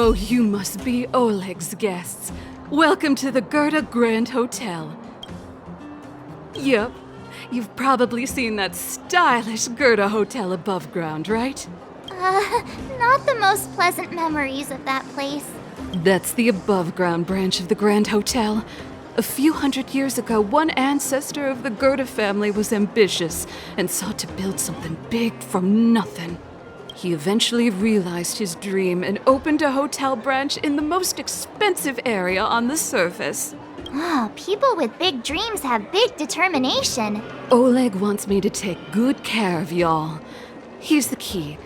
Oh, you must be Oleg's guests. Welcome to the Gerda Grand Hotel. Yup, you've probably seen that stylish Gerda Hotel above ground, right? Not the most pleasant memories of that place. That's the above-ground branch of the Grand Hotel. A few hundred years ago, one ancestor of the Gerda family was ambitious and sought to build something big from nothing. He eventually realized his dream and opened a hotel branch in the most expensive area on the surface. Oh, people with big dreams have big determination. Oleg wants me to take good care of y'all. Here's the key.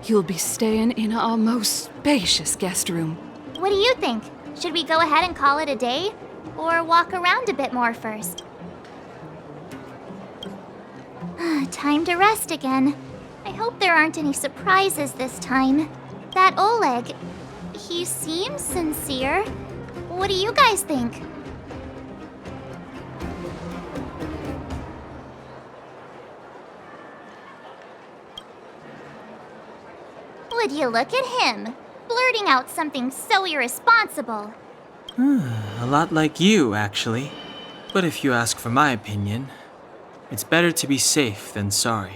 You'll be staying in our most spacious guest room. What do you think? Should we go ahead and call it a day? Or walk around a bit more first? Time to rest again. I hope there aren't any surprises this time. That Oleg, he seems sincere. What do you guys think? Would you look at him, blurting out something so irresponsible? A lot like you, actually. But if you ask for my opinion, it's better to be safe than sorry.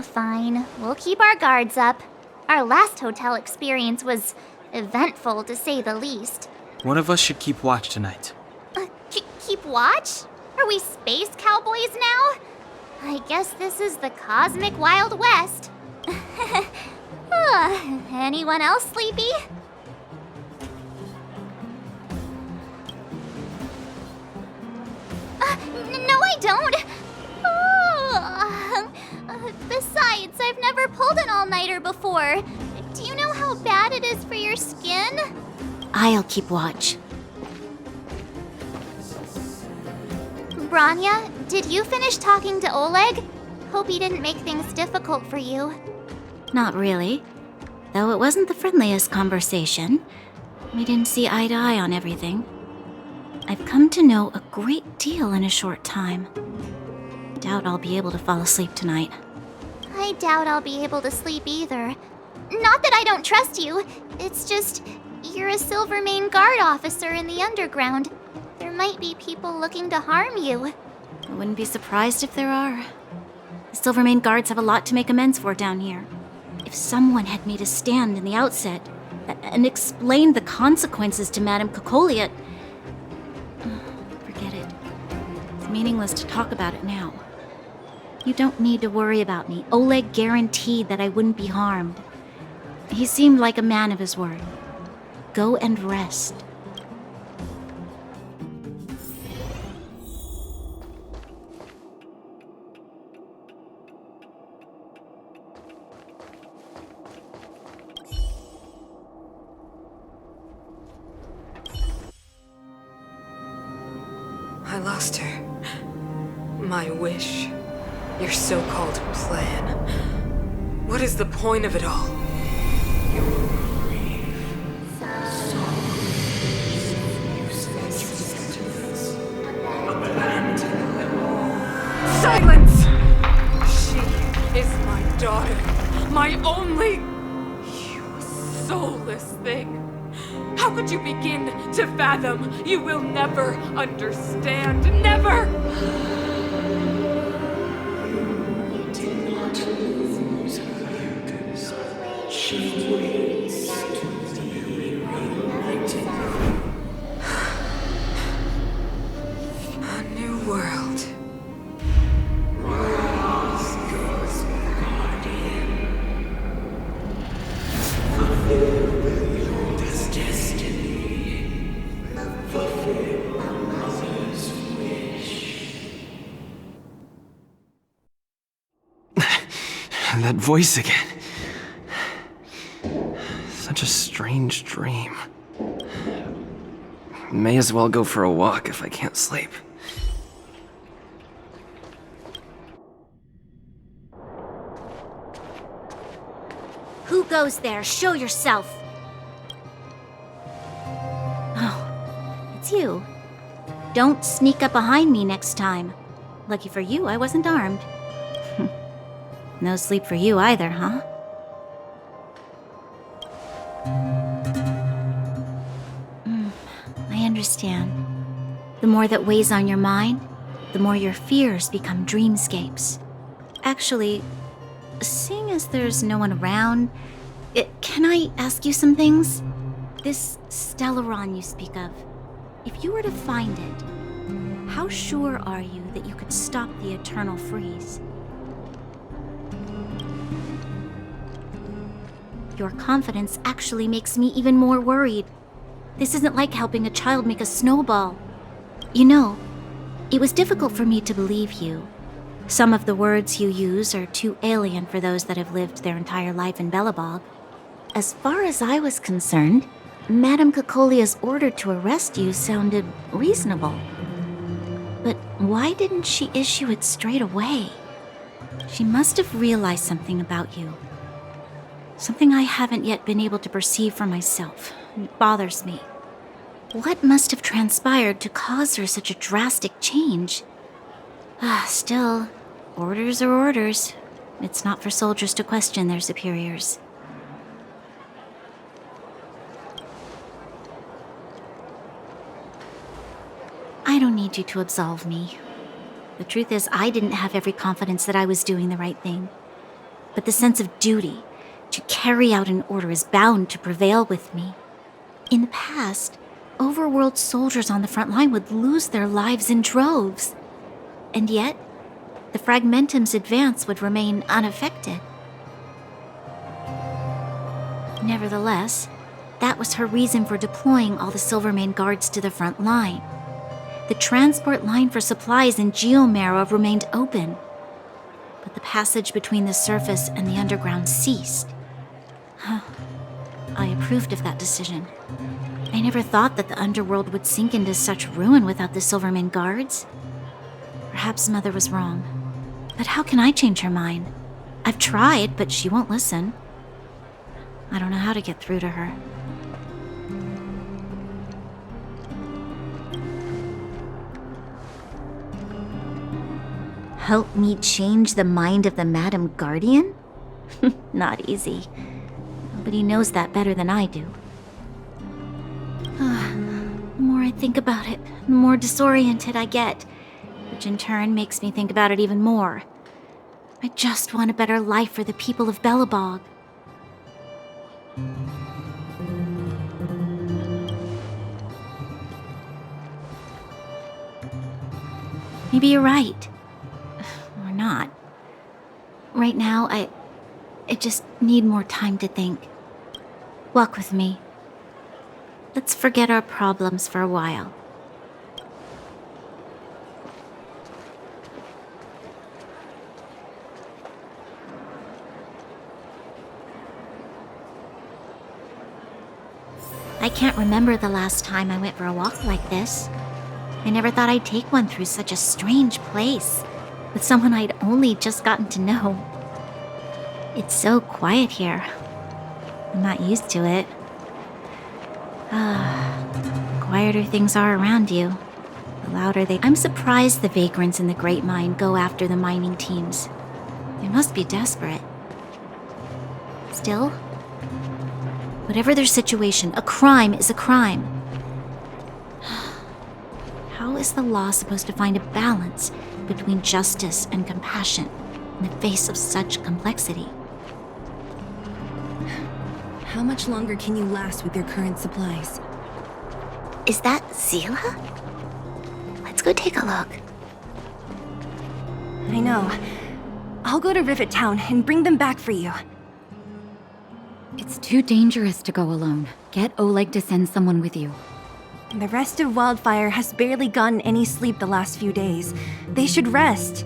Fine. We'll keep our guards up. Our last hotel experience was eventful, to say the least. One of us should keep watch tonight. Keep watch? Are we space cowboys now? I guess this is the cosmic Wild West. Anyone else sleepy? No, I don't. Besides, I've never pulled an all-nighter before. Do you know how bad it is for your skin? I'll keep watch. Bronya, did you finish talking to Oleg? Hope he didn't make things difficult for you. Not really. Though it wasn't the friendliest conversation. We didn't see eye to eye on everything. I've come to know a great deal in a short time. Doubt I'll be able to fall asleep tonight. I doubt I'll be able to sleep either. Not that I don't trust you. It's just, you're a Silvermane Guard officer in the underground. There might be people looking to harm you. I wouldn't be surprised if there are. The Silvermane Guards have a lot to make amends for down here. If someone had made a stand in the outset and explained the consequences to Madame Kokolia... Forget it. It's meaningless to talk about it now. You don't need to worry about me. Oleg guaranteed that I wouldn't be harmed. He seemed like a man of his word. Go and rest. I lost her. My wish. Your so-called plan. What is the point of it all? Silence! She is my daughter. My only... You soulless thing. How could you begin to fathom? You will never understand. Never! A new world. That voice again. Such a strange dream. May as well go for a walk if I can't sleep. Who goes there? Show yourself! Oh, it's you. Don't sneak up behind me next time. Lucky for you, I wasn't armed. No sleep for you either, huh? understand. The more that weighs on your mind, the more your fears become dreamscapes. Actually, seeing as there's no one around, can I ask you some things? This Stellaron you speak of, if you were to find it, how sure are you that you could stop the eternal freeze? Your confidence actually makes me even more worried. This isn't like helping a child make a snowball. You know, it was difficult for me to believe you. Some of the words you use are too alien for those that have lived their entire life in Belobog. As far as I was concerned, Madame Cocolia's order to arrest you sounded reasonable. But why didn't she issue it straight away? She must have realized something about you. Something I haven't yet been able to perceive for myself. It bothers me. What must have transpired to cause her such a drastic change? Still, orders are orders. It's not for soldiers to question their superiors. I don't need you to absolve me. The truth is, I didn't have every confidence that I was doing the right thing. But the sense of duty to carry out an order is bound to prevail with me. In the past, overworld soldiers on the front line would lose their lives in droves. And yet, the Fragmentum's advance would remain unaffected. Nevertheless, that was her reason for deploying all the Silvermane guards to the front line. The transport line for supplies in Geomera remained open, but the passage between the surface and the underground ceased. I approved of that decision. I never thought that the underworld would sink into such ruin without the Silvermane guards. Perhaps Mother was wrong. But how can I change her mind? I've tried, but she won't listen. I don't know how to get through to her. Help me change the mind of the Madam Guardian? Not easy. Nobody knows that better than I do. The more I think about it, the more disoriented I get, which in turn makes me think about it even more. I just want a better life for the people of Belobog. Maybe you're right. Or not. Right now, I just need more time to think. Walk with me. Let's forget our problems for a while. I can't remember the last time I went for a walk like this. I never thought I'd take one through such a strange place, with someone I'd only just gotten to know. It's so quiet here. I'm not used to it. Quieter things are around you, the louder they... I'm surprised the vagrants in the Great Mine go after the mining teams. They must be desperate. Still, whatever their situation, a crime is a crime. How is the law supposed to find a balance between justice and compassion in the face of such complexity? How much longer can you last with your current supplies? Is that Zila? Let's go take a look. I know. I'll go to Rivet Town and bring them back for you. It's too dangerous to go alone. Get Oleg to send someone with you. The rest of Wildfire has barely gotten any sleep the last few days. They should rest.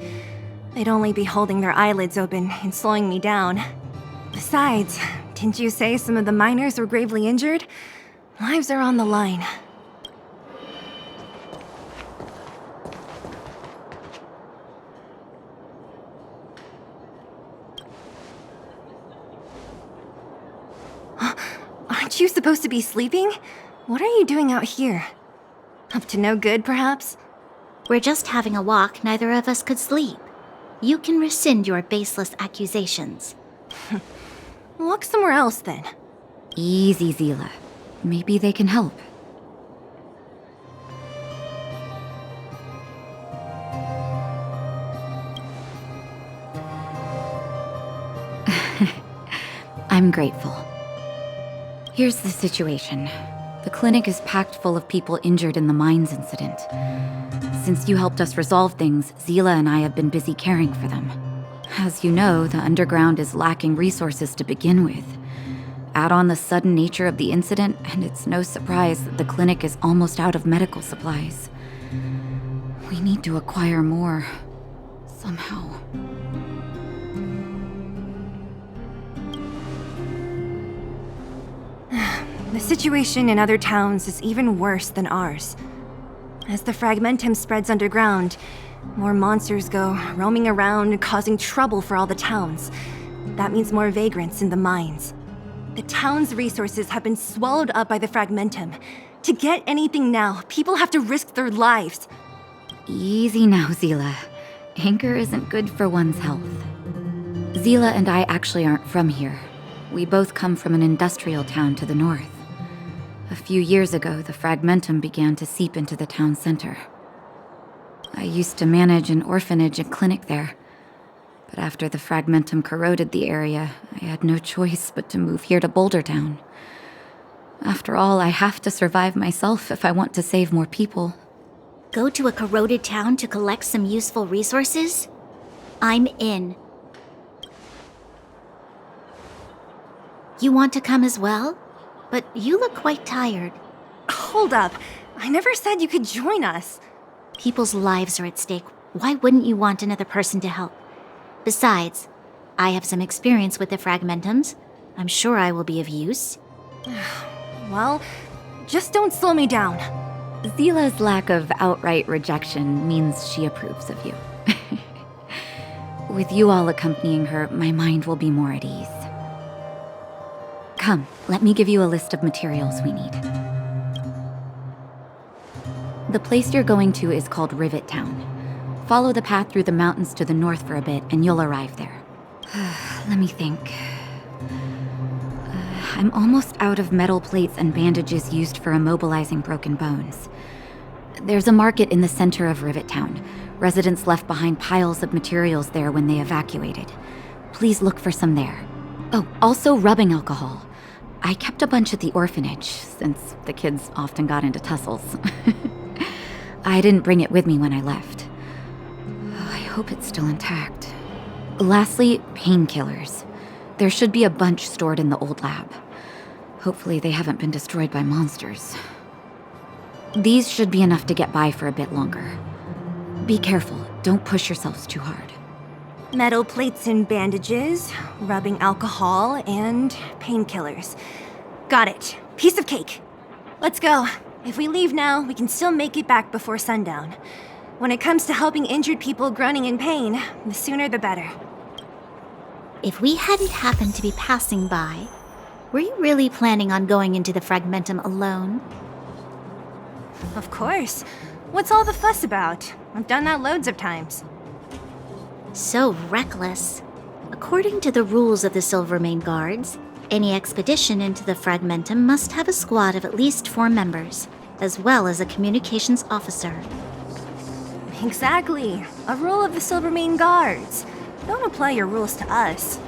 They'd only be holding their eyelids open and slowing me down. Besides, didn't you say some of the miners were gravely injured? Lives are on the line. Aren't you supposed to be sleeping? What are you doing out here? Up to no good, perhaps? We're just having a walk. Neither of us could sleep. You can rescind your baseless accusations. Walk somewhere else, then. Easy, Zila. Maybe they can help. I'm grateful. Here's the situation. The clinic is packed full of people injured in the mines incident. Since you helped us resolve things, Zila and I have been busy caring for them. As you know, the underground is lacking resources to begin with. Add on the sudden nature of the incident, and it's no surprise that the clinic is almost out of medical supplies. We need to acquire more. Somehow. The situation in other towns is even worse than ours. As the fragmentum spreads underground, more monsters go roaming around, causing trouble for all the towns. That means more vagrants in the mines. The town's resources have been swallowed up by the fragmentum. To get anything now, people have to risk their lives. Easy now, Zila. Anger isn't good for one's health. Zila and I actually aren't from here. We both come from an industrial town to the north. A few years ago, the fragmentum began to seep into the town center. I used to manage an orphanage and clinic there. But after the fragmentum corroded the area, I had no choice but to move here to Boulder Town. After all, I have to survive myself if I want to save more people. Go to a corroded town to collect some useful resources? I'm in. You want to come as well? But you look quite tired. Hold up. I never said you could join us. People's lives are at stake. Why wouldn't you want another person to help? Besides, I have some experience with the fragmentums. I'm sure I will be of use. Well, just don't slow me down. Zila's lack of outright rejection means she approves of you. With you all accompanying her, my mind will be more at ease. Come, let me give you a list of materials we need. The place you're going to is called Rivet Town. Follow the path through the mountains to the north for a bit, and you'll arrive there. Let me think. I'm almost out of metal plates and bandages used for immobilizing broken bones. There's a market in the center of Rivet Town. Residents left behind piles of materials there when they evacuated. Please look for some there. Oh, also rubbing alcohol. I kept a bunch at the orphanage, since the kids often got into tussles. I didn't bring it with me when I left. I hope it's still intact. Lastly, painkillers. There should be a bunch stored in the old lab. Hopefully they haven't been destroyed by monsters. These should be enough to get by for a bit longer. Be careful, don't push yourselves too hard. Metal plates and bandages, rubbing alcohol, and painkillers. Got it. Piece of cake. Let's go. If we leave now, we can still make it back before sundown. When it comes to helping injured people groaning in pain, the sooner the better. If we hadn't happened to be passing by, were you really planning on going into the fragmentum alone? Of course. What's all the fuss about? I've done that loads of times. So reckless. According to the rules of the Silvermane Guards, any expedition into the fragmentum must have a squad of at least 4 members, as well as a communications officer. Exactly. A rule of the Silvermane Guards. Don't apply your rules to us.